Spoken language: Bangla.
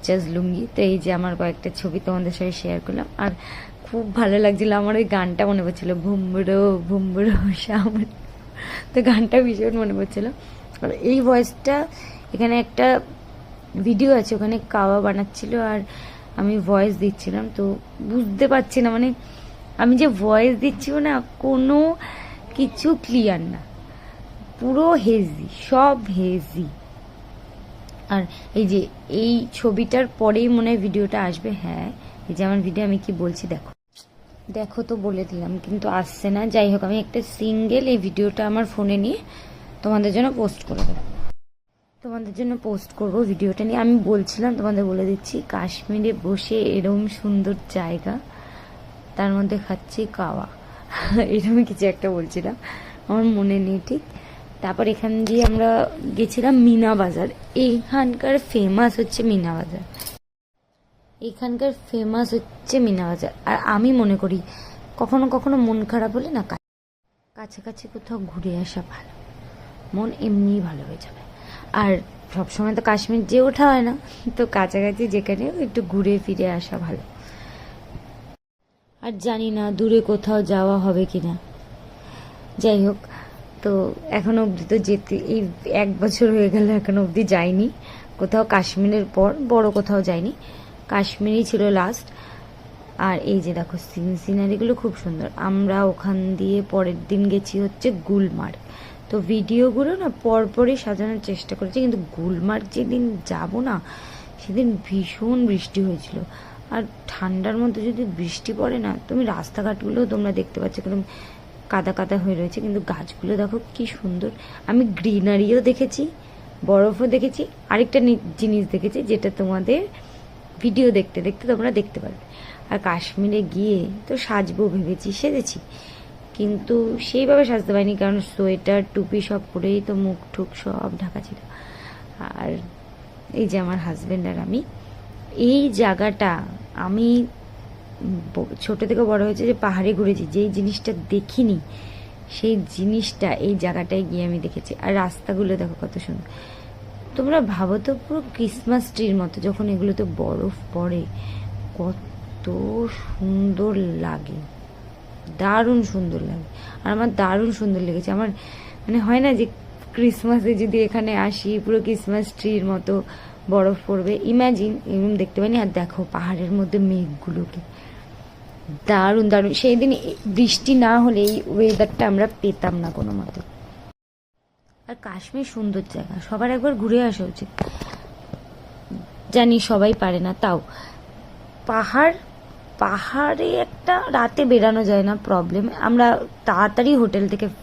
গর্জাস লুঙ্গি। তো এই যে আমার কয়েকটা ছবি তোমাদের সাথে শেয়ার করলাম, আর খুব ভালো লাগছিল। আমার ওই গানটা মনে পড়ছিল, ভুম্বুরো ভুম্বুরো শ্যাম। তো গানটা ভীষণ মনে পড়ছিল। আর এই ভয়েসটা, এখানে একটা ভিডিও আছে, ওখানে কাওয়া বানাচ্ছিল আর আমি ভয়েস দিচ্ছিলাম। তো বুঝতে পারছি না, মানে আমি যে ভয়েস দিচ্ছি না, কোনো কিছু ক্লিয়ার না, পুরো হেজি, সব হেজি। আর এই যে এই ছবিটার পরেই মনে হয় ভিডিওটা আসবে। হ্যাঁ, এই যে আমার ভিডিও, আমি কি বলছি দেখো, দেখো তো বলে দিলাম কিন্তু আসছে না। যাই হোক, আমি একটা সিঙ্গেল এই ভিডিওটা আমার ফোনে নিয়ে তোমাদের জন্য পোস্ট করে দেবো, তোমাদের জন্য পোস্ট করব ভিডিওটা নিয়ে। আমি বলছিলাম, তোমাদের বলে দিচ্ছি, কাশ্মীরে বসে এরকম সুন্দর জায়গা, তার মধ্যে খাচ্ছি কাওয়া, এরকম কিছু একটা বলছিলাম, আমার মনে নেই ঠিক। তারপর এখান দিয়ে আমরা গেছিলাম মিনা বাজার। এইখানকার ফেমাস হচ্ছে মিনা বাজার, এখানকার ফেমাস হচ্ছে মিনা বাজার। আর আমি মনে করি কখনো কখনো মন খারাপ হলে না, কাছাকাছি কোথাও ঘুরে আসা ভালো, মন এমনিই ভালো হয়ে যাবে। আর সবসময় তো কাশ্মীর যেয়ে ওঠা হয় না, তো কাছাকাছি যেখানে একটু ঘুরে ফিরে আসা ভালো। আর জানি না দূরে কোথাও যাওয়া হবে কিনা, যাই হোক। তো এখনো অবধি তো যেতে, এই 1 বছর হয়ে গেল এখনো অবধি যাইনি কোথাও, কাশ্মীরের পর বড় কোথাও যাইনি, কাশ্মীরই ছিল লাস্ট। আর এই যে দেখো সিনারিগুলো খুব সুন্দর। আমরা ওখান দিয়ে পরের দিন গেছি হচ্ছে গুলমার্গ। তো ভিডিওগুলো না পরপরই সাজানোর চেষ্টা করেছি, কিন্তু গুলমার্গ যেদিন যাব না, সেদিন ভীষণ বৃষ্টি হয়েছিল। আর ঠান্ডার মধ্যে যদি বৃষ্টি পড়ে না, তুমি রাস্তাঘাটগুলোও তোমরা দেখতে পাচ্ছ কিরকম কাদা কাদা হয়ে রয়েছে, কিন্তু গাছগুলো দেখো কি সুন্দর। আমি গ্রিনারিও দেখেছি, বরফও দেখেছি, আরেকটা জিনিস দেখেছি যেটা তোমাদের ভিডিও দেখতে দেখতে তোমরা দেখতে পারবে। আর কাশ্মীরে গিয়ে তো সাজবো ভেবেছি, সেজেছি, কিন্তু সেইভাবে সাজতে পারিনি, কারণ সোয়েটার টুপি সব পরেই তো মুখ ঠুক সব ঢাকা ছিল। আর এই যে আমার হাজবেন্ড আর আমি, এই জায়গাটা আমি ছোট থেকে বড় হয়েছে যে পাহাড়ে ঘুরেছি, যেই জিনিসটা দেখিনি সেই জিনিসটা এই জায়গাটায় গিয়ে আমি দেখেছি। আর রাস্তাগুলো দেখো কত সুন্দর, তোমরা ভাবো তো পুরো ক্রিসমাস ট্রির মতো, যখন এগুলোতে বরফ পড়ে কত সুন্দর লাগে, দারুণ সুন্দর লাগে। আর আমার দারুণ সুন্দর লেগেছে। আমার মানে হয় না যে ক্রিসমাসে যদি এখানে আসি, পুরো ক্রিসমাস ট্রির মতো বরফ পড়বে, ইম্যাজিন এরকম দেখতে পাইনি। আর দেখো পাহাড়ের মধ্যে মেঘগুলোকে, দারুণ দারুণ। সেই দিন বৃষ্টি না হলে এই ওয়েদারটা আমরা পেতাম না কোনো মতে। আর কাশ্মীর সুন্দর জায়গা, সবার একবার ঘুরে আসা উচিত। জানি সবাই পারে না, তাও পাহাড়ে একটা রাতে বেরানো যায় না প্রবলেম, আমরা তাড়াতাড়ি হোটেল থেকে